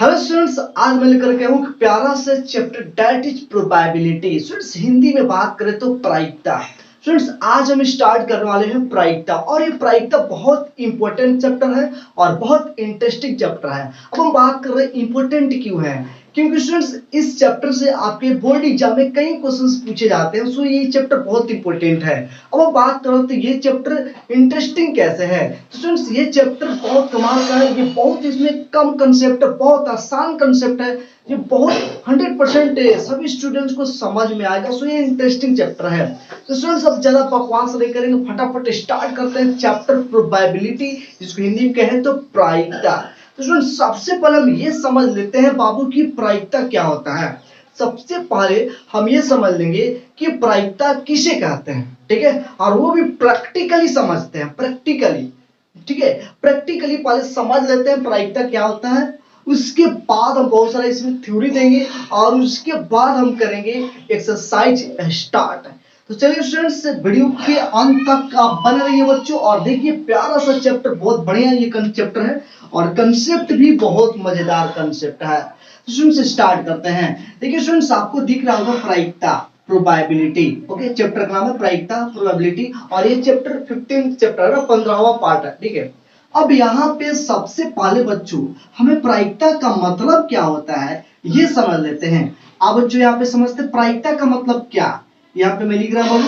Hello students, आज मैं लेकर के हूँ प्यारा से chapter that is probability. Students Hindi में बात करें तो प्रायिकता। स्टूडेंट्स आज हम स्टार्ट करने वाले हैं प्रायिकता, और ये प्रायिकता बहुत इंपॉर्टेंट चैप्टर है और बहुत इंटरेस्टिंग चैप्टर है। अब हम बात कर रहे हैं इंपॉर्टेंट क्यों है, क्योंकि स्टूडेंट्स इस चैप्टर से आपके बोर्ड एग्जाम में कई क्वेश्चंस पूछे जाते हैं, सो ये चैप्टर बहुत इंपॉर्टेंट है। अब हम बात करें तो ये चैप्टर इंटरेस्टिंग कैसे है। तो स्टूडेंट्स ये चैप्टर बहुत कमाल का है, ये बहुत इसमें कम कंसेप्ट है, बहुत आसान कंसेप्ट है, ये बहुत 100% सभी स्टूडेंट्स को समझ में आएगा। सो ये इंटरेस्टिंग चैप्टर है। तो स्टूडेंट्स अब ज्यादा बकवास नहीं करेंगे, फटाफट स्टार्ट करते हैं चैप्टर प्रोबेबिलिटी, जिसको हिंदी में कहें तो प्रायिकता। तो स्टूडेंट सबसे पहले हम ये समझ लेते हैं बाबू की प्रायिकता क्या होता है। सबसे पहले हम ये समझ लेंगे कि प्रायिकता किसे कहते हैं, ठीक है, और वो भी प्रैक्टिकली समझते हैं, प्रैक्टिकली, ठीक है, प्रैक्टिकली पहले समझ लेते हैं प्रायिकता क्या होता है। उसके बाद हम बहुत सारा इसमें थ्योरी देंगे और उसके बाद हम करेंगे एक्सरसाइज स्टार्ट। तो चलिए स्टूडेंट्स वीडियो के अंत तक आप बने रहिए बच्चों, और देखिए प्यारा सा चैप्टर, बहुत बढ़िया ये चैप्टर है और कंसेप्ट भी बहुत मजेदार कंसेप्ट है। तो स्टूडेंट्स स्टार्ट करते हैं। देखिए स्टूडेंट्स आपको दिख रहा होगा प्रायिकता, प्रोबेबिलिटी, ओके, चैप्टर का नाम है प्रायिकता प्रोबेबिलिटी, और ये चैप्टर 15 चैप्टर है, 15वां पार्ट है, ठीक है। अब यहाँ पे सबसे पहले बच्चों हमें प्रायिकता का मतलब क्या होता है ये समझ लेते हैं। अब बच्चों यहाँ पे समझते प्रायिकता का मतलब क्या। यहाँ पे मैं लिख रहा हूँ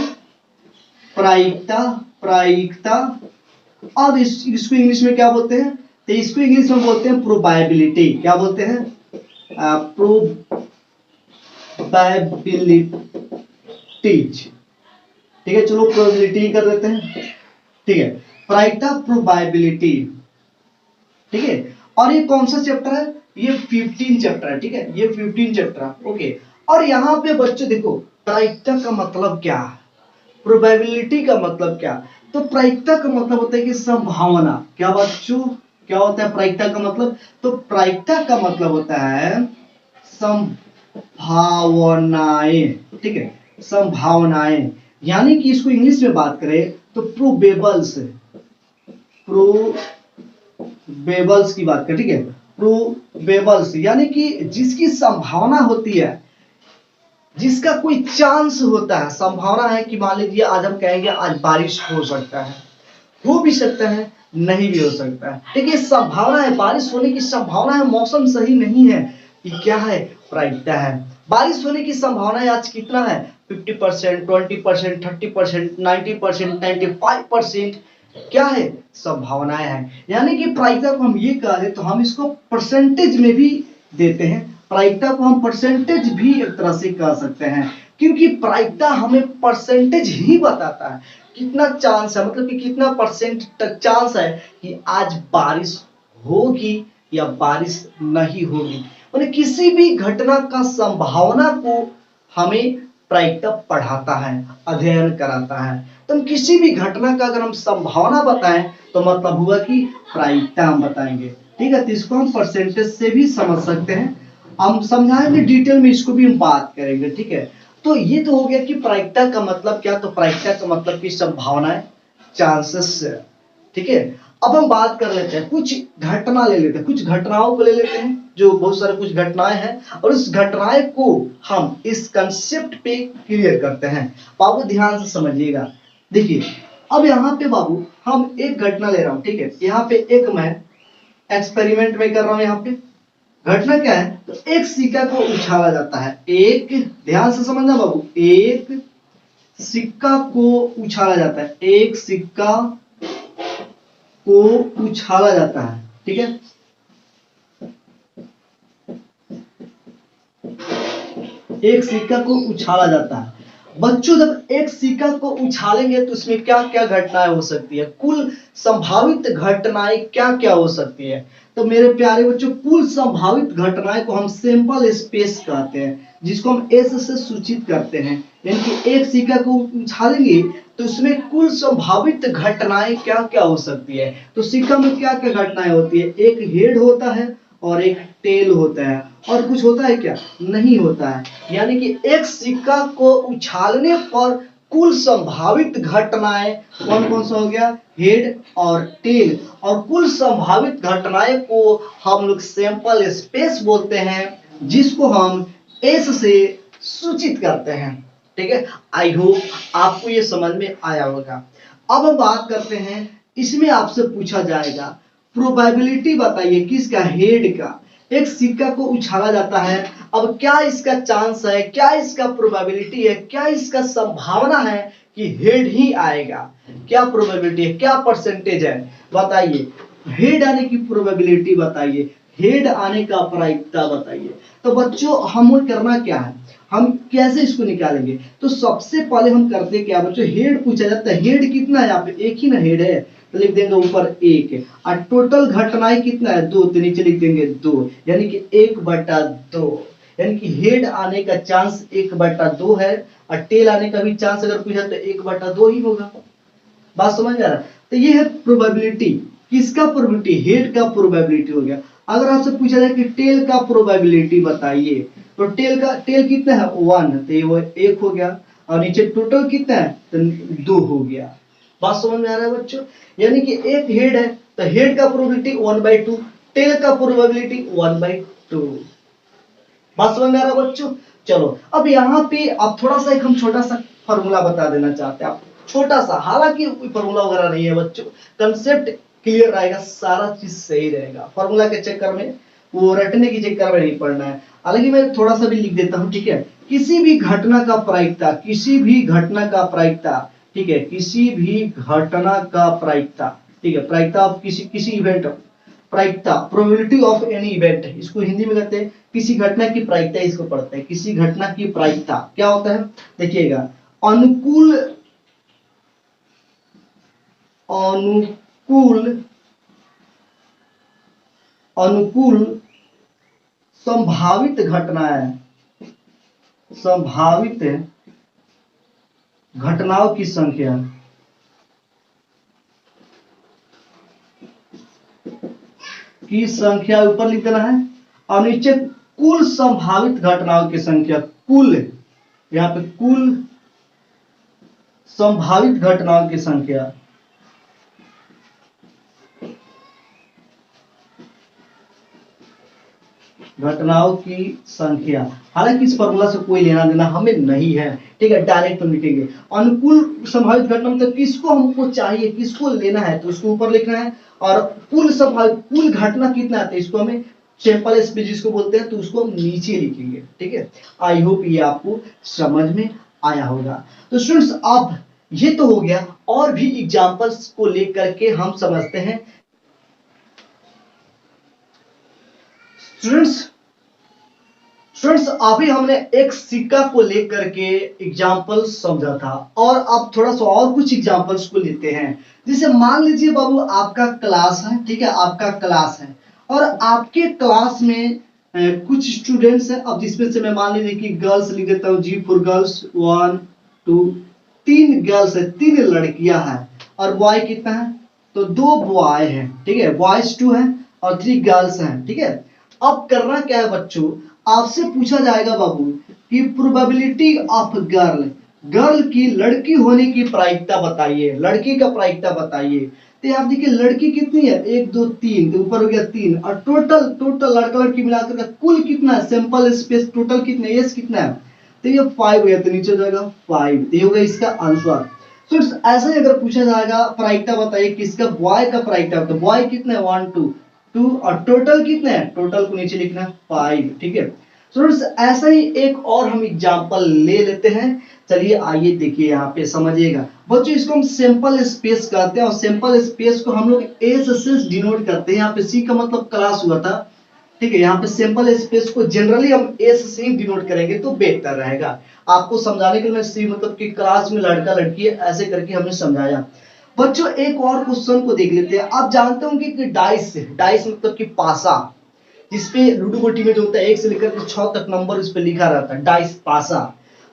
प्रायिकता, प्रायिकता। अब इसको इंग्लिश में क्या बोलते हैं, तो इसको इंग्लिश में बोलते हैं प्रोबेबिलिटी। क्या बोलते हैं, प्रोबेबिलिटीज, ठीक है। चलो प्रोबेबिलिटी कर देते हैं, ठीक है, प्रायिकता प्रोबेबिलिटी, ठीक है। और ये कौन सा चैप्टर है, ये 15 चैप्टर है, ठीक है, ये 15 चैप्टर है, ओके। और यहाँ पे बच्चों देखो प्रायिकता का मतलब क्या, प्रोबेबिलिटी का मतलब क्या। तो प्रायिकता का मतलब होता है कि संभावना। क्या बच्चों, क्या होता है प्रायिकता का मतलब, तो प्रायिकता का मतलब होता है संभावनाएं, ठीक है, संभावनाएं। यानी कि इसको इंग्लिश में बात करें तो प्रोबेबल्स, प्रोबेबल्स की बात करें, ठीक है, प्रोबेबल्स यानी कि जिसकी संभावना होती है, जिसका कोई चांस होता है। संभावना है कि मान लीजिए आज हम कहेंगे आज बारिश हो सकता है, हो भी सकता है, नहीं भी हो सकता है, ठीक है, संभावना है, बारिश होने की संभावना है, मौसम सही नहीं है, ये क्या है, प्रायिकता है। बारिश होने की संभावना आज कितना है, 50%, 20%, 30%, 90%, 95%, क्या है, संभावनाएं हैं। यानी कि प्रायिकता को हम ये कह दें तो हम इसको परसेंटेज में भी देते हैं, प्रायिकता को हम परसेंटेज भी एक तरह से कह सकते हैं, क्योंकि प्रायिकता हमें परसेंटेज ही बताता है, कितना चांस है, मतलब कि कितना परसेंट तक चांस है कि आज बारिश होगी या बारिश नहीं होगी। मतलब किसी भी घटना का संभावना को हमें प्रायिकता पढ़ाता है, अध्ययन कराता है। तो हम किसी भी घटना का अगर हम संभावना बताएं तो मतलब हुआ कि प्रायिकता हम बताएंगे, ठीक है। तो इसको हम परसेंटेज से भी समझ सकते हैं, हम समझाएंगे डिटेल में, इसको भी हम बात करेंगे, ठीक है। तो ये तो हो गया कि प्रायिकता का मतलब क्या, तो प्रायिकता का मतलब की संभावनाएं, चांसेस, ठीक है। अब हम बात कर लेते हैं, कुछ घटना ले लेते हैं, कुछ घटनाओं को ले लेते हैं, जो बहुत सारे कुछ घटनाएं हैं, और उस घटनाएं को हम इस कंसेप्ट पे क्लियर करते हैं। बाबू ध्यान से समझिएगा। देखिए अब यहाँ पे बाबू हम एक घटना ले रहा हूं, ठीक है, यहाँ पे एक मैं एक्सपेरिमेंट में कर रहा हूं। यहाँ पे घटना क्या है, तो एक सिक्का को उछाला जाता है, एक, ध्यान से समझना बाबू, एक सिक्का को उछाला जाता है, एक सिक्का को उछाला जाता है, ठीक है। एक सिक्का को उछाला जाता है। बच्चों जब एक सिक्का को उछालेंगे तो इसमें क्या क्या घटनाएं हो सकती है, कुल संभावित घटनाएं क्या क्या हो सकती है। तो मेरे प्यारे बच्चों कुल संभावित घटनाएं को हम सैंपल स्पेस कहते हैं, जिसको हम एस से सूचित करते हैं। यानी कि एक सिक्का को उछालेंगे तो इसमें कुल संभावित घटनाएं क्या क्या हो सकती है। तो सिक्का में क्या क्या घटनाएं होती है, एक हेड होता है और एक टेल होता है, और कुछ होता है क्या, नहीं होता है। यानी कि एक सिक्का को उछालने पर कुल संभावित घटनाएं कौन कौन सा हो गया, हेड और टेल, और कुल संभावित घटनाएं को हम लोग सैंपल स्पेस बोलते हैं, जिसको हम एस से सूचित करते हैं। ठीक है, आई होप आपको ये समझ में आया होगा। अब हम बात करते हैं, इसमें आपसे पूछा जाएगा प्रोबेबिलिटी बताइए किसका, हेड का। एक सिक्का को उछाला जाता है, अब क्या इसका चांस है, क्या इसका प्रोबेबिलिटी है, क्या इसका संभावना है कि हेड ही आएगा, क्या प्रोबेबिलिटी है, क्या परसेंटेज है, बताइए। हेड आने की प्रोबेबिलिटी बताइए, हेड आने का प्रायिकता बताइए। तो बच्चों हमें करना क्या है, हम कैसे इसको निकालेंगे। तो सबसे पहले हम करते क्या बच्चों, हेड पूछा जाता है, हेड कितना है, यहाँ पे एक ही ना हेड है, तो लिख देंगे ऊपर एक, और टोटल घटनाएं कितना है, 2, तो नीचे लिख देंगे 2, यानी कि 1/2, यानी कि हेड आने का चांस 1/2 है, और टेल आने का भी चांस अगर पूछा तो 1/2 ही होगा। बात समझ आ रहा है। तो ये है प्रोबेबिलिटी, किसका प्रोबेबिलिटी, हेड का प्रोबेबिलिटी हो गया। अगर आपसे पूछा जाए कि टेल का प्रोबेबिलिटी बताइए, तो टेल कितना है 1, तो ये वो 1 हो गया, और नीचे टोटल कितना है, तो 2 हो गया। बात समझ में आ रहा है बच्चों, यानी कि एक हेड है तो हेड का प्रोबेबिलिटी 1/2, टेल का प्रोबेबिलिटी 1/2। बात समझ में आ रहा है बच्चों। चलो अब यहाँ पे अब थोड़ा सा एक हम छोटा सा फॉर्मूला बता देना चाहते हैं आप, छोटा सा, हालांकि कोई फॉर्मूला वगैरह नहीं है बच्चों, कंसेप्ट क्लियर रहेगा, सारा चीज सही रहेगा, फॉर्मूला के चक्कर में, वो रटने के चक्कर में नहीं पड़ना है। हालांकि मैं थोड़ा सा भी लिख देता हूँ, ठीक है। किसी भी घटना का प्रायिकता, किसी भी घटना का प्रायिकता, ठीक है, किसी भी घटना का प्रायिकता, ठीक है, प्रायिकता ऑफ किसी इवेंट, प्रायिकता, प्रोबेबिलिटी ऑफ एनी इवेंट, इसको हिंदी में कहते हैं किसी घटना की प्रायिकता, इसको पढ़ते हैं किसी घटना की प्रायिकता क्या होता है, देखिएगा, अनुकूल अनुकूल अनुकूल संभावित घटनाएं, संभावित घटनाओं की संख्या, की संख्या ऊपर लिख देना है, और नीचे कुल संभावित घटनाओं की संख्या, कुल, यहाँ पे कुल संभावित घटनाओं की संख्या, घटनाओं की संख्या। हालांकि इस फॉर्मूला से कोई लेना देना हमें नहीं है, ठीक है, डायरेक्ट हम लिखेंगे अनुकूल संभावित घटना, मतलब किसको हमको चाहिए, किसको लेना है, तो उसको ऊपर लिखना है, और कुल संभावित, कुल घटना कितना आता है, इसको हमें सैंपल स्पेस जिसको बोलते हैं, तो उसको हम नीचे लिखेंगे। ठीक है, आई होप ये आपको समझ में आया होगा। तो स्टूडेंट्स अब ये तो हो गया, और भी एग्जांपल्स को लेकर के हम समझते हैं। स्टूडेंट्स अभी हमने एक सिक्का को लेकर के एग्जाम्पल समझा था, और अब थोड़ा सा और कुछ एग्जाम्पल्स को लेते हैं। जैसे मान लीजिए बाबू आपका क्लास है, ठीक है, आपका क्लास है, और आपके क्लास में कुछ स्टूडेंट्स हैं। अब जिसमें से मैं मान लीजिए कि गर्ल्स लिख देता हूँ, जी फॉर गर्ल्स, 1 2 3 गर्ल्स है, 3 लड़कियां हैं, और बॉय कितना है, तो 2 बॉय हैं, ठीक है, बॉयज 2 हैं और 3 गर्ल्स हैं। ठीक है, अब करना क्या है बच्चों, आपसे पूछा जाएगा बाबू कि प्रोबेबिलिटी ऑफ गर्ल, गर्ल की, लड़की होने की प्रायिकता बताइए, लड़की का प्रायिकता बताइए। तो आप देखिए लड़की कितनी है, 1 2 3, तो ऊपर हो गया 3, और टोटल लड़का लड़की मिलाकर का कुल कितना है, सैंपल स्पेस टोटल कितना है, एस कितना है, तो ये 5 है, तो नीचे जाएगा 5, तो ये होगा इसका आंसर। तो ऐसा ही अगर पूछा जाएगा प्रायिकता बताइए किसका, बॉय का प्रायिकता, तो बॉय कितना है 1 2 और टोटल कितना है, टोटल को नीचे लिखना 5। ठीक है, स्टूडेंट्स ऐसा ही एक और हम एग्जांपल ले लेते हैं। चलिए आइए देखिए, यहाँ पे समझिएगा बच्चों, इसको हम सैंपल स्पेस कहते हैं, और सैंपल स्पेस को हम लोग एस से डिनोट करते हैं। यहाँ पे सी का मतलब क्लास हुआ था, ठीक है, यहाँ पे सैंपल स्पेस को जनरली हम एस से ही डिनोट करेंगे तो बेहतर रहेगा। आपको समझाने के लिए सी मतलब कि क्लास में लड़का लड़की है, ऐसे करके हमने समझाया। बच्चों एक और क्वेश्चन को देख लेते हैं। आप जानते होंगे कि डाइस, डाइस मतलब कि पासा, जिसपे लूडो गोटी में जो होता है 1 से लेकर के 6 तक नंबर उस पे लिखा रहता है, डाइस पासा।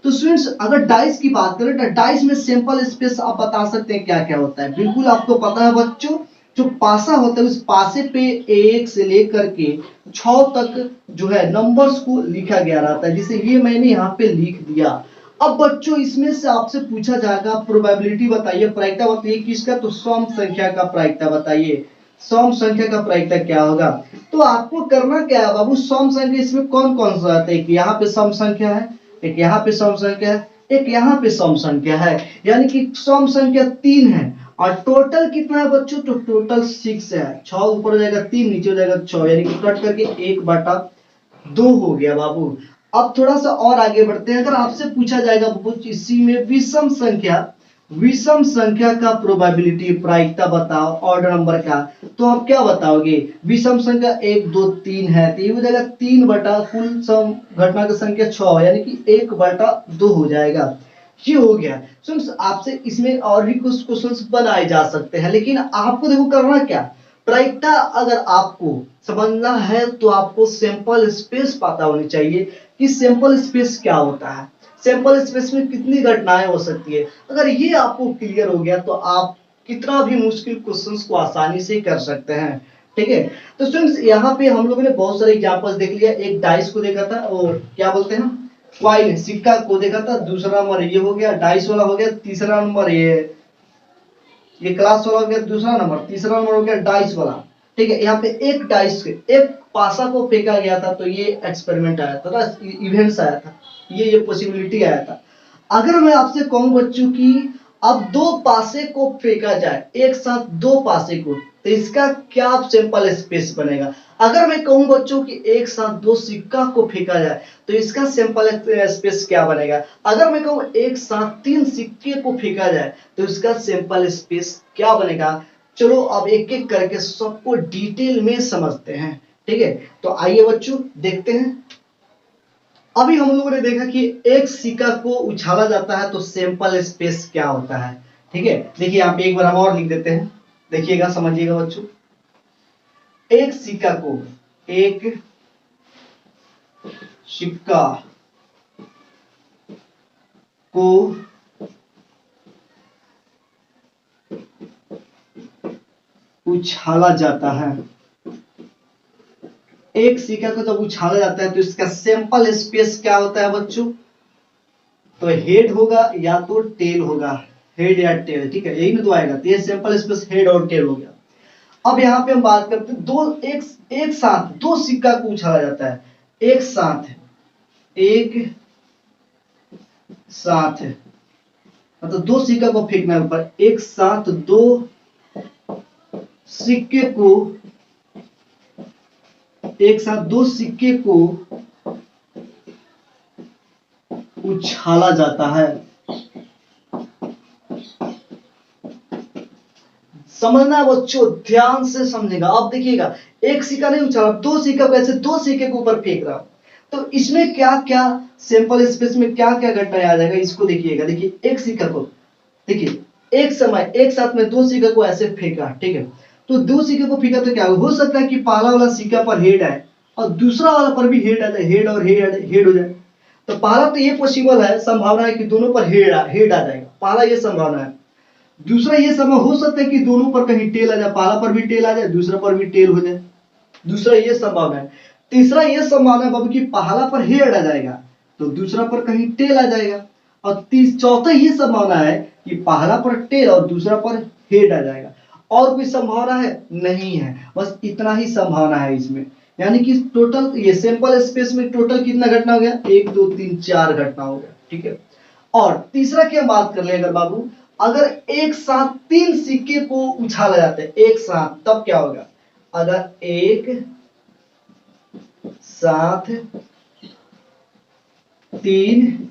तो स्टूडेंट्स अगर डाइस की बात करें तो डाइस में सैंपल स्पेस आप बता सकते हैं क्या क्या होता है, बिल्कुल आपको पता है बच्चों। जो पासा होता है उस पासे पे 1 से लेकर के 6 तक जो है नंबर्स को लिखा गया रहता है, जैसे ये मैंने यहाँ पे लिख दिया। अब बच्चों इसमें से आपसे पूछा जाएगा प्रोबेबिलिटी बताइए, प्रायिकता बताइए किसका, तो सम संख्या का प्रायिकता बताइए। सम संख्या का प्रायिकता क्या होगा? तो आपको करना क्या है बाबू, सम संख्या इसमें कौन कौन सा आता है? एक यहाँ पे सम संख्या है, एक यहाँ पे सम संख्या है, एक यहाँ पे सम संख्या है, यानी कि सम संख्या 3 है और टोटल कितना है बच्चों, तो टोटल 6 है। 6 ऊपर हो जाएगा 3, नीचे हो जाएगा 6, यानी कि कट करके 1/2 हो गया बाबू। अब थोड़ा सा और आगे बढ़ते हैं। अगर आपसे पूछा जाएगा बाबू इसी में विषम संख्या का प्रोबेबिलिटी प्रायिकता बताओ ऑर्डर नंबर का, तो आप क्या बताओगे? विषम संख्या 1 2 3 है, तो ये हो जाएगा 3 बटा कुल सम घटना की संख्या 6, यानी कि 1/2 हो जाएगा। ये हो गया। सुन, आपसे इसमें और भी कुछ क्वेश्चंस बनाए जा सकते हैं, लेकिन आपको देखो करना क्या, प्रायिकता अगर आपको समझना है तो आपको सैंपल स्पेस पता होनी चाहिए कि सैंपल स्पेस क्या होता है, सैंपल स्पेस में कितनी घटनाएं हो सकती है। अगर ये आपको क्लियर हो गया तो आप कितना भी मुश्किल क्वेश्चंस को आसानी से कर सकते हैं। ठीक है, तो स्टूडेंट्स यहाँ पे हम लोगों ने बहुत सारे एग्जांपल्स देख लिया। एक डाइस को देखा था और क्या बोलते हैं कॉइन सिक्का को देखा था, दूसरा नंबर ये हो गया डाइस वाला हो गया, तीसरा नंबर ये क्लास वाला हो गया दूसरा नंबर, तीसरा नंबर हो गया डाइस वाला। ठीक है, यहाँ पे एक डाइस एक पासा को फेंका गया था तो ये एक्सपेरिमेंट आया था ना, इवेंट्स आया था, ये पॉसिबिलिटी आया था। अगर मैं आपसे कहूं बच्चों की अब 2 पासे को फेंका जाए, एक साथ 2 पासे को, तो इसका क्या सैंपल स्पेस बनेगा? अगर मैं कहूं बच्चों की एक साथ 2 सिक्का को फेंका जाए तो इसका सैंपल स्पेस क्या बनेगा? अगर मैं कहूं एक साथ 3 सिक्के को फेंका जाए तो इसका सैंपल स्पेस क्या बनेगा? चलो अब एक एक करके सबको डिटेल में समझते हैं। ठीक है, तो आइए बच्चों देखते हैं। अभी हम लोगों ने देखा कि एक सिक्का को उछाला जाता है तो सैंपल स्पेस क्या होता है। ठीक है, देखिए यहाँ पे एक बार हम और लिख देते हैं, देखिएगा समझिएगा बच्चों। एक सिक्का को उछाला जाता है, एक सिक्का को जब उछाला जाता है तो इसका सैंपल स्पेस क्या होता है बच्चों? तो हेड होगा या तो टेल होगा, हेड या टेल। ठीक है, यही ना तो आएगा, तो ये सैंपल स्पेस हेड और टेल हो गया। अब यहाँ पे हम बात करते हैं एक साथ 2 सिक्का को उछाला जाता है, एक साथ मतलब 2 सिक्का को फेंकना है ऊपर, एक साथ 2 सिक्के को उछाला जाता है। समझना बच्चों, ध्यान से समझेगा। अब देखिएगा एक सिक्का नहीं उछाला, 2 सिक्का को ऐसे 2 सिक्के के ऊपर फेंक रहा हूं, तो इसमें क्या क्या सैंपल स्पेस में क्या क्या घटना आ जाएगा इसको देखिएगा। देखिए एक सिक्का को, देखिए एक समय एक साथ में 2 सिक्का को ऐसे फेंका। ठीक है, तो 2 सिक्के को फेंका तो क्या हो सकता है कि पहला वाला सिक्का पर हेड आए और दूसरा वाला पर भी हेड आ जाए, हेड और हेड हो जाए। तो पहला तो ये पॉसिबल है, संभावना है कि दोनों पर हेड आ जाएगा, पहला ये संभावना है। दूसरा ये समय हो सकता है कि दोनों पर कहीं टेल आ जाए, पहला पर भी टेल आ जाए, दूसरा पर भी टेल हो जाए, दूसरा ये संभावना है। तीसरा ये संभावना है बाबू कि पहला पर हेड आ जाएगा तो दूसरा पर कहीं टेल आ जाएगा, और चौथा ये संभावना है कि पहला पर टेल और दूसरा पर हेड आ जाएगा। और कोई संभावना है? नहीं है, बस इतना ही संभावना है इसमें। यानी कि टोटल ये सैंपल स्पेस में टोटल कितना घटना हो गया? 1 2 3 4 घटना हो गया। ठीक है, और तीसरा क्या बात कर ले अगर बाबू, अगर एक साथ 3 सिक्के को उछाला जाता है एक साथ, तब क्या होगा? अगर एक साथ 3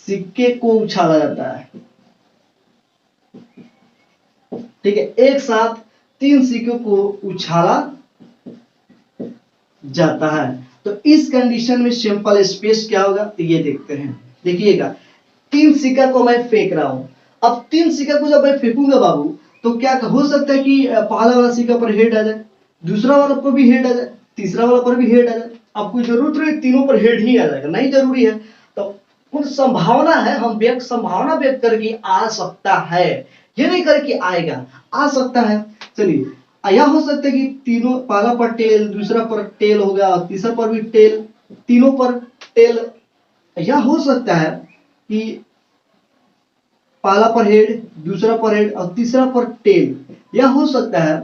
सिक्के को उछाला जाता है, ठीक है, एक साथ 3 सिक्कों को उछाला जाता है, तो इस कंडीशन में सैंपल स्पेस क्या होगा? तो ये देखते हैं, देखिएगा 3 सिक्का को मैं फेंक रहा हूं। अब 3 सिक्का को जब मैं फेंकूंगा बाबू तो क्या हो सकता है कि पहला वाला सिक्का पर हेड आ जाए, दूसरा वाला पर भी हेड आ जाए, तीसरा वाला पर भी हेड आ जाए। अब कोई जरूरत नहीं तीनों पर हेड ही आ जाएगा, नहीं जरूरी है। तो कुछ संभावना है, हम संभावना व्यक्त करके आ सकता है, ये नहीं करके आएगा, आ सकता है। चलिए, यह हो सकता है कि तीनों पहला पर टेल, दूसरा पर टेल हो गया, तीसरा पर भी टेल, तीनों पर टेल, यह हो सकता है कि पहला पर हेड, दूसरा पर हेड और तीसरा पर टेल। यह हो सकता है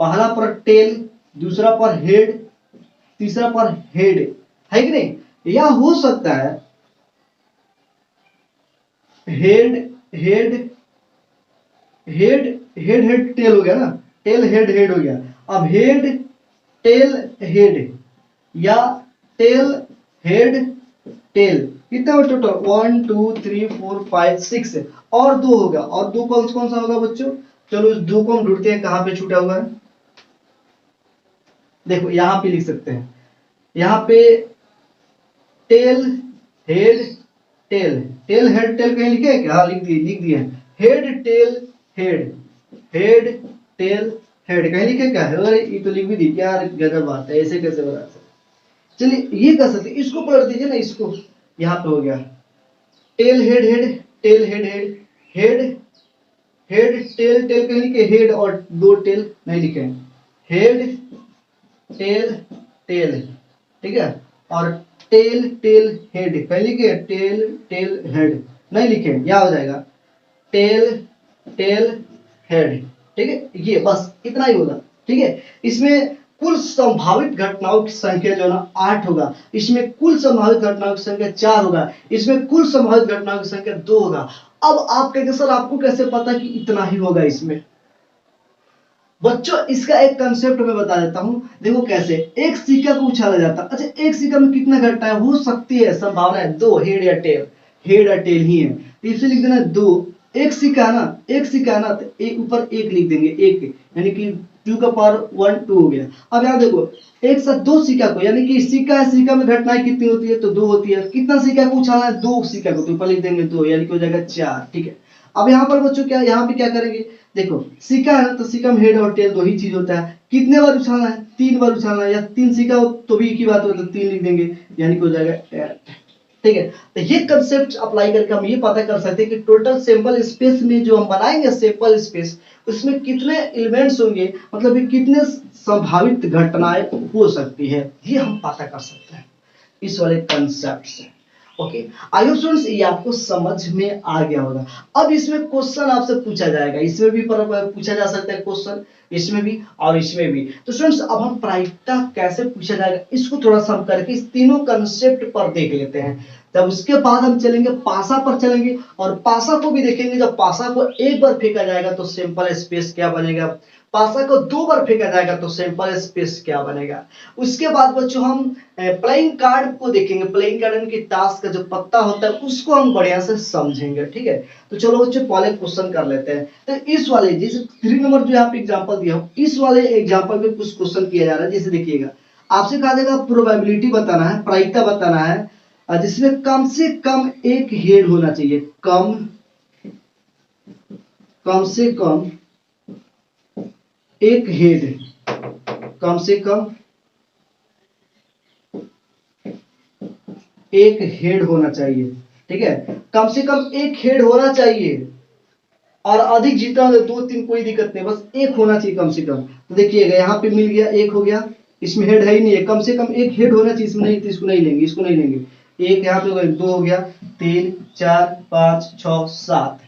पहला पर टेल, दूसरा पर हेड, तीसरा पर हेड, है कि नहीं? यह हो सकता है head head head head head tell हो गया ना, टेल हेड हेड हो गया। अब हेड टेल हेड या टेल हेड टेल, कितना हुआ टोटल? 1 2 3 4 5 6 और 2 होगा। और 2 कौन कौन सा होगा बच्चों? चलो इस 2 को हम ढूंढते हैं, कहां पे छूटा हुआ है। देखो यहां पे लिख सकते हैं, यहां पे tail head tail, tail head tail कहीं लिखे है क्या? हाँ लिख दिए head tail head, head tail head कहीं लिखे क्या है? अरे ये तो लिख भी दी यार, गजब बात है, ऐसे कैसे बना सकते? चलिए ये कर सकते, इसको पलट दीजिए ना, इसको। यहां पे हो गया tail head head, tail head head, head head tail tail कहीं लिखे हेड और 2 टेल नहीं लिखे हैं, हेड टेल टेल, ठीक है। और टेल टेल हेड कहीं लिखे टेल टेल हेड नहीं लिखे, क्या हो जाएगा? टेल टेल हेड, ठीक है। ये बस इतना ही होगा, ठीक है। इसमें कुल संभावित घटनाओं की संख्या जो है ना 8 होगा, इसमें कुल संभावित घटनाओं की संख्या 4 होगा, इसमें कुल संभावित घटनाओं की संख्या 2 होगा। अब आप कहेंगे सर आपको कैसे पता कि इतना ही होगा इसमें? बच्चों इसका एक कंसेप्ट मैं बता देता हूं, देखो कैसे। एक सिक्का को उछाला जाता है, अच्छा एक सिक्का में कितना घटना है? हो सकती है, संभावना है 2, हेड या टेल, हेड या टेल ही है, तो इसे लिख देना 2। एक सिक्का है ना, एक सिक्का है ना, तो एक ऊपर एक लिख देंगे, एक यानी कि 2 का पावर 1 2 हो गया। अब यहां देखो एक साथ 2 सिक्का को, यानी कि सिक्का है, सिक्का में घटनाएं कितनी होती है? तो 2 होती है। कितना सिक्का को उछालना है? 2 सिक्का को, तो ऊपर लिख देंगे 2, यानी कि हो जाएगा 4, ठीक है। अब यहाँ पर बच्चों क्या, यहाँ पे क्या करेंगे? देखो सिक्का है ना, तो सिक्का में हेड और टेल 2 ही चीज होता है। कितने बार उछालना है? 3 बार उछालना है, या 3 सिक्का हो तो भी एक ही बात हो, तो 3 लिख देंगे, यानी कि हो जाएगा 8, ठीक है। तो ये कंसेप्ट अप्लाई करके हम ये पता कर सकते हैं कि टोटल सैंपल स्पेस में जो हम बनाएंगे सैंपल स्पेस, उसमें कितने एलिमेंट्स होंगे, मतलब ये कितने संभावित घटनाएं हो सकती है, ये हम पता कर सकते हैं इस वाले कंसेप्ट से। ओके, आई होप स्टूडेंट्स ये आपको समझ में आ गया होगा। अब इसमें क्वेश्चन आपसे पूछा जाएगा, इसमें भी पूछा जा सकता है क्वेश्चन, इसमें भी और इसमें भी। तो स्टूडेंट्स अब हम प्रायिकता कैसे पूछा जाएगा, इसको थोड़ा सा हम करके इस तीनों कंसेप्ट पर देख लेते हैं। तब उसके बाद हम चलेंगे पासा पर चलेंगे, और पासा को भी देखेंगे। जब पासा को एक बार फेंका जाएगा तो सैंपल स्पेस क्या बनेगा, पासा को 2 बार फेंका जाएगा तो सैंपल स्पेस क्या बनेगा। उसके बाद बच्चों हम प्लेइंग कार्ड को देखेंगे, प्लेइंग कार्ड यानी कि ताश का जो पत्ता होता है उसको हम बढ़िया से समझेंगे, ठीक है। तो चलो बच्चों पहले क्वेश्चन कर लेते हैं। तो इस वाले जैसे 3 नंबर जो यहाँ पे एग्जांपल दिया हूं, इस वाले एग्जांपल में कुछ क्वेश्चन किया जा रहा है। जैसे देखिएगा, आपसे कहा जाएगा प्रोबेबिलिटी बताना है, प्रायिकता बताना है, जिसमें कम से कम एक हेड होना चाहिए, कम से कम एक हेड, कम से कम एक हेड होना चाहिए, ठीक है। कम से कम एक हेड होना चाहिए, और अधिक जितना 2 3 कोई दिक्कत नहीं, बस एक होना चाहिए कम से कम। तो देखिएगा यहाँ पे मिल गया, एक हो गया, इसमें हेड है ही नहीं है, कम से कम एक हेड होना चाहिए, इसमें नहीं तो इसको नहीं लेंगे, इसको नहीं लेंगे। एक यहाँ पे 2 हो गया, 3 4 5 6 7,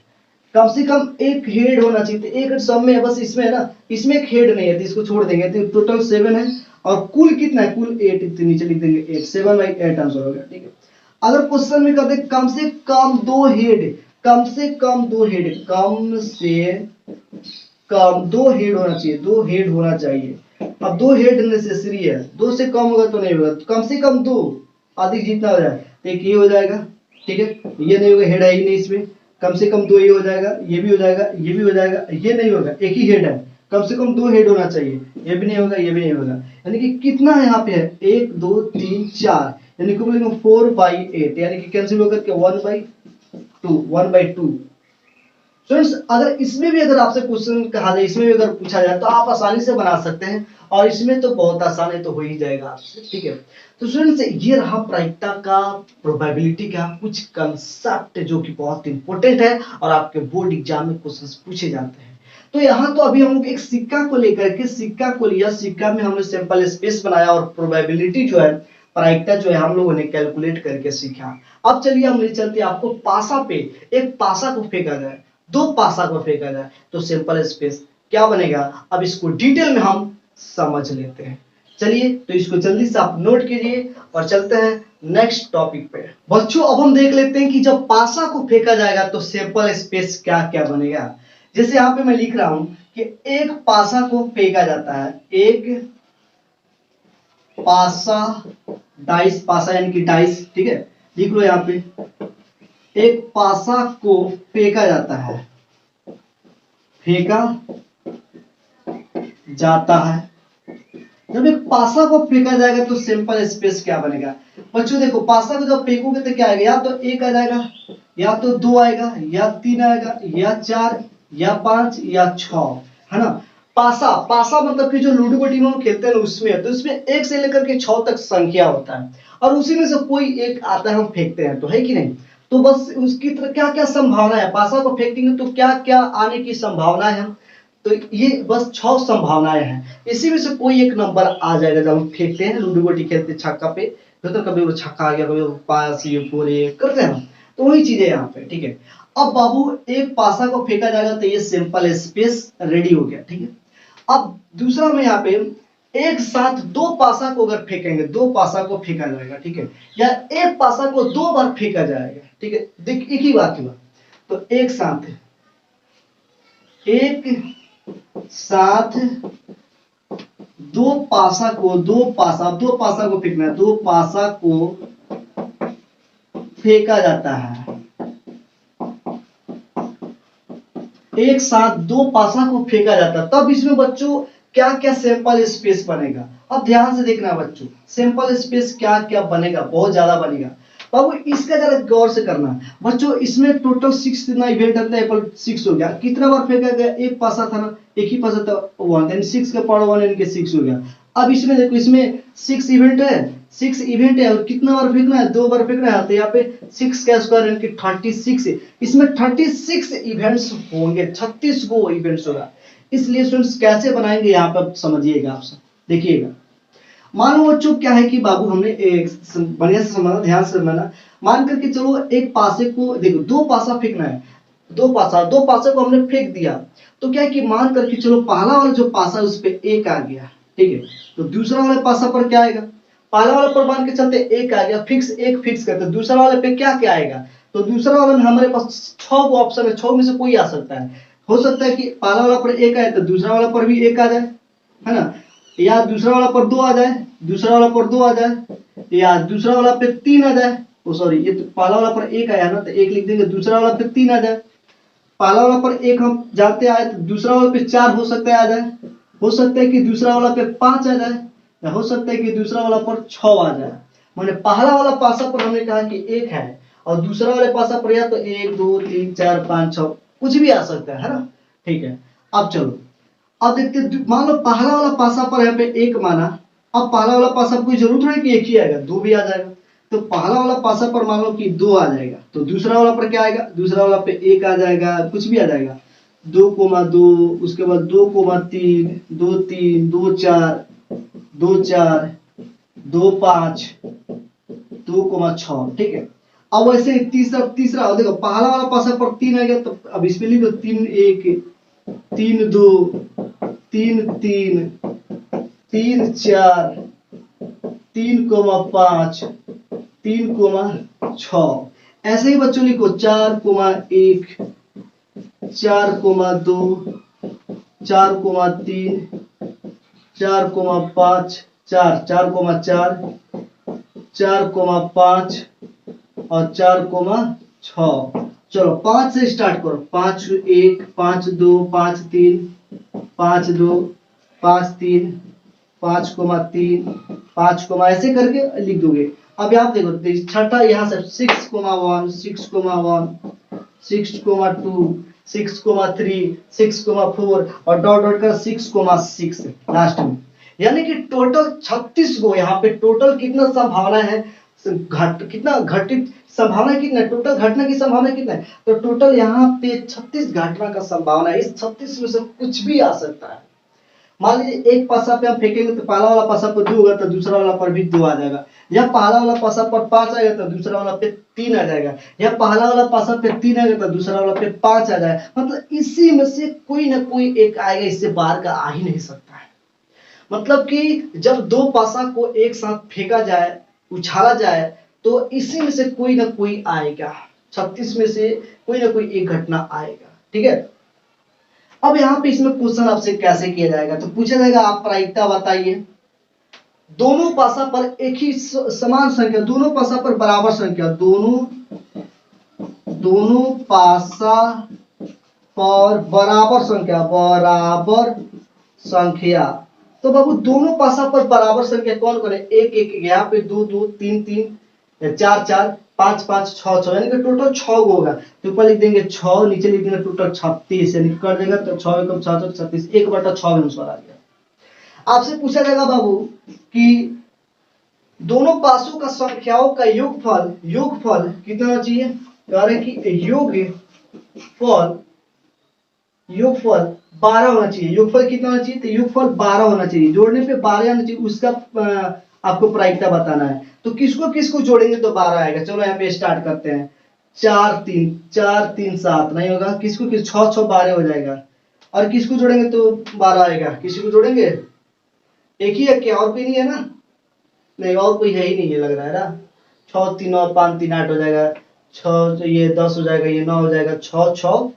कम से कम एक हेड होना चाहिए। तो एक सब में है, बस इसमें है ना, इसमें एक हेड नहीं है तो इसको छोड़ देंगे। तो टोटल 7 है, और कुल कितना है? कुल 8, तो नीचे लिख देंगे 8, 7/8 आंसर हो गया, ठीक है। अगर क्वेश्चन में कहते कम से कम 2 हेड, कम से कम 2 हेड, कम से कम 2 हेड होना चाहिए, 2 हेड होना चाहिए। अब 2 हेड नेसेसरी है, 2 से कम होगा तो नहीं होगा, तो कम से कम 2, अधिक जितना हो जाए तो एक ये हो जाएगा, ठीक है। ये नहीं होगा, हेड है ही नहीं इसमें, कम से कम 2 ये हो जाएगा, ये भी हो जाएगा, ये भी हो जाएगा, ये नहीं होगा, एक ही हेड है, कम से कम 2 हेड होना चाहिए, ये भी नहीं होगा, ये भी नहीं होगा। यानी कि कितना यहाँ पे है? 1 2 3 4, यानी कि बोलेंगे 4/8, यानी कि कैंसिल होकर के 1/2। फ्रेंड्स अगर इसमें भी अगर आपसे क्वेश्चन कहा जाए, इसमें भी अगर पूछा जाए तो आप आसानी से बना सकते हैं, और इसमें तो बहुत आसान है, तो हो ही जाएगा आपसे, ठीक है। तो स्टूडेंट्स ये रहा प्रायिकता का, प्रोबेबिलिटी का कुछ कंसेप्ट जो कि बहुत इंपॉर्टेंट है, और आपके बोर्ड एग्जाम में क्वेश्चंस पूछे जाते हैं। तो यहाँ तो अभी हम लोग एक सिक्का को लेकर के, सिक्का को लिया, सिक्का में हमने सैंपल स्पेस बनाया, और प्रोबेबिलिटी जो है प्रायिकता जो है हम लोगों ने कैलकुलेट करके सीखा। अब चलिए हम ले चलते हैं आपको पासा पे। एक पासा को फेंका जाए, दो पासा को फेंका जाए तो सिंपल स्पेस क्या बनेगा, अब इसको डिटेल में हम समझ लेते हैं। चलिए तो इसको जल्दी से आप नोट कीजिए और चलते हैं नेक्स्ट टॉपिक पे। बच्चों अब हम देख लेते हैं कि जब पासा को फेंका जाएगा तो सिंपल स्पेस क्या क्या बनेगा। जैसे यहाँ पे मैं लिख रहा हूं कि एक पासा को फेंका जाता है, एक पासा, डाइस, पासा यानी कि डाइस, ठीक है, लिख लो यहाँ पे, एक पासा को फेंका जाता है, फेंका जाता है। जब एक पासा को फेंका जाएगा तो सिंपल स्पेस क्या बनेगा। बच्चों देखो पासा को जब फेंकोगे तो क्या आएगा, या तो एक आ जाएगा, या तो दो आएगा, या तीन आएगा, या चार, या पांच, या छह, है ना। पासा, पासा मतलब कि जो लूडो की टीम हम खेलते हैं ना उसमें है, तो उसमें एक से लेकर के 6 तक संख्या होता है और उसी में से कोई एक आता है, हम फेंकते हैं, तो है कि नहीं। तो बस उसकी तरह क्या क्या संभावना है, पासा को फेंकेंगे तो क्या क्या आने की संभावना है, तो ये बस 6 संभावनाएं हैं, इसी में से कोई एक नंबर आ जाएगा जब हम फेंकते हैं, लूडो गोटी खेलते छक्का पे, तो कभी वो छक्का आ गया, कभी वो पास, ये पूरे करते हैं, तो वही चीज है यहाँ पे, ठीक है। अब बाबू एक पासा को फेंका जाएगा तो ये सिंपल स्पेस रेडी हो गया, ठीक है। अब दूसरा में यहाँ पे एक साथ दो पासा को अगर फेंकेंगे, दो पासा को फेंका जाएगा, ठीक है, या एक पासा को दो बार फेंका जाएगा, ठीक है, देख एक ही बात हुआ, तो एक साथ दो पासा को फेंकना है, दो पासा को फेंका जाता है, एक साथ दो पासा को फेंका जाता है, तब इसमें बच्चों क्या क्या सिंपल स्पेस बनेगा। अब ध्यान से देखना बच्चों, सिंपल स्पेस क्या क्या बनेगा, बहुत ज्यादा बनेगा बाबू, इसका जरा गौर से करना बच्चों। इसमें टोटल 6 कितना इवेंट आता है, 6 हो गया, कितना बार फेंका गया, एक पासा था ना, एक ही पासा था, 1 यानी 6 का पावर 1 यानी कि 6 हो गया। अब इसमें देखो, इसमें 6 इवेंट है, 6 इवेंट है और कितना बार फेंकना है, 2 बार फेंकना है, तो यहाँ पे 6 का स्क्वायर यानी कि 36 है, इसमें 36 इवेंट्स होंगे, 36 गो इवेंट्स होगा। इसलिए स्टूडेंट्स कैसे बनाएंगे यहाँ पर समझिएगा, आप सब देखिएगा। मान लो बच्चों क्या है कि बाबू हमने एक बढ़िया से समझना, ध्यान से समझना, मान करके चलो एक पासे को देखो, दो पासा फेंकना है, दो पासे को हमने फेंक दिया, तो क्या है कि मान करके चलो पहला वाला जो पासा उस पे एक आ गया, ठीक है, तो दूसरा वाले पासा पर क्या आएगा, पहला वाले पर मान के चलते एक आ गया, फिक्स एक फिक्स करते, दूसरा वाले पे क्या क्या आएगा, तो दूसरा वाले में हमारे पास 6 ऑप्शन है, 6 में से कोई आ सकता है, हो सकता है कि पहला वाला पर एक आए तो दूसरा वाला पर भी एक आ जाए, है ना, या दूसरा वाला पर 2 आ जाए, दूसरा वाला पर 2 आ जाए, या दूसरा वाला पे 3 आ जाए, ओ सॉरी, ये तो पहला वाला पर एक आया ना, तो एक लिख देंगे, दूसरा वाला पे 3 आ जाए, पहला वाला पर एक हम जानते आए तो दूसरा वाला पे 4 हो सकता है आ जाए, हो सकता है कि दूसरा वाला पे 5 आ जाए, या हो सकता है कि दूसरा वाला पर 6 आ जाए। माने पहला वाला पासा पर हमने कहा कि एक है और दूसरा वाले पासा पर या तो 1 2 3 4 5 6 कुछ भी आ सकता है ना, ठीक है। अब चलो, अब देखते, मान लो पहला वाला पासा पर यहाँ पे एक माना, अब पहला वाला पासा कोई जरूरत नहीं कि एक ही आएगा, 2 भी आ जाएगा, तो पहला वाला पासा पर मान लो कि 2 आ जाएगा, तो दूसरा वाला पर क्या आएगा, दूसरा वाला पे 1 आ जाएगा, कुछ भी आ जाएगा, 2,2, उसके बाद 2,3, 2,3, 2,4, 2,4, 2,5, 2,6, ठीक है। अब वैसे तीसरा देखो, पहला वाला पासा पर 3 आ गया, तो अब इसमें लिखो 3,1, 3,2, 3,3, 3,4, 3,5, 3,6, ऐसे ही बच्चों लिखो 4,1, 4,2, 4,3, 4,5, 4,4, 4,5 और 4,6। चलो 5 से स्टार्ट करो, 5,1, 5,2, 5,3, 5,2, 5,3, 5,3, 5, ऐसे करके लिख दोगे। अब यहाँ देखो छठा, यहाँ से 6,1, 6,1, 6,2, 6,3, 6,4 और डॉट डॉट कर 6,6 लास्ट में, यानी कि टोटल 36 गो। यहाँ पे टोटल कितना संभावना है, कितना घटित संभावना, कितना टोटल घटना की संभावना कितना है, तो टोटल यहाँ पे 36 घटना का संभावना है। इस 36 में से कुछ भी आ सकता है, मान लीजिए एक पासा पे हम फेंकेंगे तो पहला वाला पासा पर 2 होगा तो दूसरा वाला पर भी 2 आ जाएगा, या पहला वाला पासा पर 5 आएगा तो दूसरा वाला पे 3 आ जाएगा, या पहला वाला पासा पे 3 आएगा तो दूसरा वाला पे 5 आ जाएगा। मतलब इसी में से कोई ना कोई एक आएगा, इससे बाहर का आ ही नहीं सकता है। मतलब कि जब दो पासा को एक साथ फेंका जाए, उछाला जाए, तो इसी में से कोई ना कोई आएगा, 36 में से कोई ना कोई एक घटना आएगा। ठीक है, अब यहाँ पे इसमें क्वेश्चन आपसे कैसे किया जाएगा, तो पूछा जाएगा आप प्रायिकता बताइए। दोनों पासा पर एक ही समान संख्या, दोनों पासा पर बराबर संख्या, दोनों पासा पर बराबर संख्या। तो बाबू दोनों पासा पर बराबर संख्या कौन कौन है? एक एक, यहाँ पे 2 2, 3 3, 4 4, 5 5, 6 6, यानी कि टोटल 6 होगा। तो ऊपर लिख देंगे 6, नीचे लिख देंगे टोटल 36, यानी कर देगा तो 6 एकम 6 36, 1/6 आंसर आ गया। आपसे पूछा जाएगा बाबू कि दोनों पासों का संख्याओं का योगफल कितना होना चाहिए? कह रहे कि योगफल 12 होना चाहिए। योगफल कितना होना चाहिए? तो योगफल 12 होना चाहिए। जोड़ने पे 12 आना चाहिए, उसका आपको प्रायिकता बताना है। तो किसको किसको जोड़ेंगे तो 12 आएगा। चलो यहाँ पे स्टार्ट करते हैं। 4 3 7 नहीं होगा, किसको 6 6 12 हो जाएगा। और किसको जोड़ेंगे तो 12 आएगा। किसी को जोड़ेंगे? एक ही है क्या? और कोई नहीं है ना? नहीं, और कोई है ही नहीं है लग रहा है ना। 6 3 और 5 3 8 हो जाएगा, 6 ये 10 हो जाएगा, ये 9 हो जाएगा, 6 6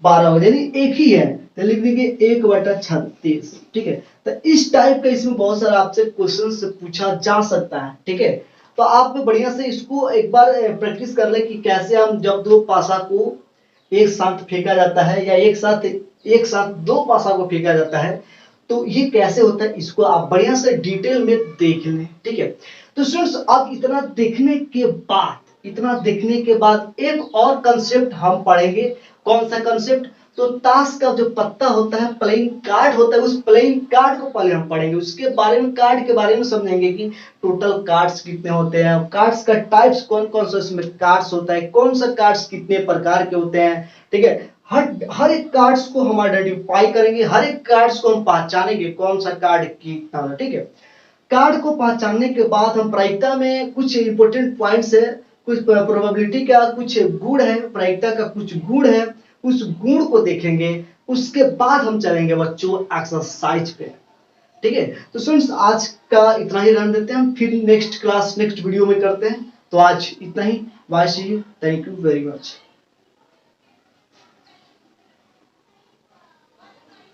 12 हो जाएगा, एक ही है। तो लिख देंगे 1/36। ठीक है, तो इस टाइप का इसमें बहुत सारा आपसे क्वेश्चन से पूछा जा सकता है। ठीक है, तो आप बढ़िया से इसको एक बार प्रैक्टिस कर ले कि कैसे हम जब दो पासा को एक साथ फेंका जाता है, या एक साथ दो पासा को फेंका जाता है, तो ये कैसे होता है, इसको आप बढ़िया से डिटेल में देख लें। ठीक है, तो स्टूडेंट्स अब इतना देखने के बाद एक और कंसेप्ट हम पढ़ेंगे। कौन सा कंसेप्ट? तो ताश का जो पत्ता होता है, प्लेइंग कार्ड होता है, उस प्लेइंग कार्ड को पहले हम पढ़ेंगे। उसके बारे में, कार्ड के बारे में समझेंगे कि टोटल कार्ड्स कितने होते हैं, कार्ड्स का टाइप्स कौन कौन सा इसमें कार्ड्स होता है, कौन सा कार्ड्स कितने प्रकार के होते हैं। ठीक है, हर एक कार्ड्स को हम आइडेंटिफाई करेंगे, हर एक कार्ड्स को हम पहचानेंगे कौन सा कार्ड कितना है। ठीक है, कार्ड को पहचानने के बाद हम प्रायिकता में कुछ इंपॉर्टेंट पॉइंट्स है, कुछ प्रोबेबिलिटी का कुछ गुण है, प्रायिकता का कुछ गुण है, उस गुण को देखेंगे। उसके बाद हम चलेंगे बच्चों एक्सरसाइज पे। ठीक है, तो स्टूडेंट्स आज का इतना ही रहने देते हैं, हम फिर नेक्स्ट वीडियो में करते हैं। तो आज इतना ही। Bye, see you, thank you very much.